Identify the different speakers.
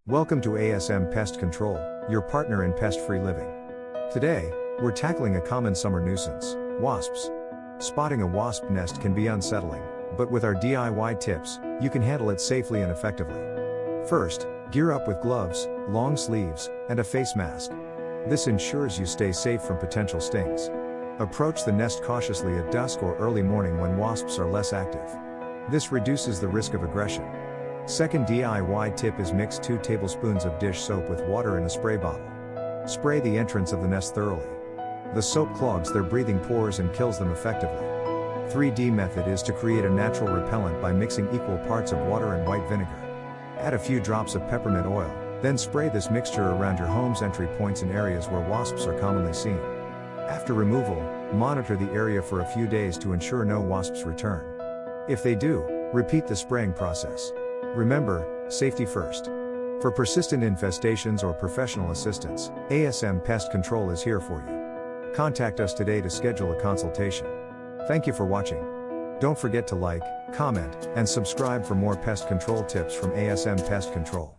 Speaker 1: Welcome to ASM Pest Control, your partner in pest-free living. Today, we're tackling a common summer nuisance, wasps. Spotting a wasp nest can be unsettling, but with our DIY tips, you can handle it safely and effectively. First, gear up with gloves, long sleeves, and a face mask. This ensures you stay safe from potential stings. Approach the nest cautiously at dusk or early morning when wasps are less active. This reduces the risk of aggression. Second DIY tip is mix 2 tablespoons of dish soap with water in a spray bottle. Spray the entrance of the nest thoroughly. The soap clogs their breathing pores and kills them effectively. 3D method is to create a natural repellent by mixing equal parts of water and white vinegar. Add a few drops of peppermint oil, then spray this mixture around your home's entry points and areas where wasps are commonly seen. After removal, monitor the area for a few days to ensure no wasps return. If they do, repeat the spraying process. Remember, safety first. For persistent infestations or professional assistance, ASM Pest Control is here for you. Contact us today to schedule a consultation. Thank you for watching. Don't forget to like, comment, and subscribe for more pest control tips from ASM Pest Control.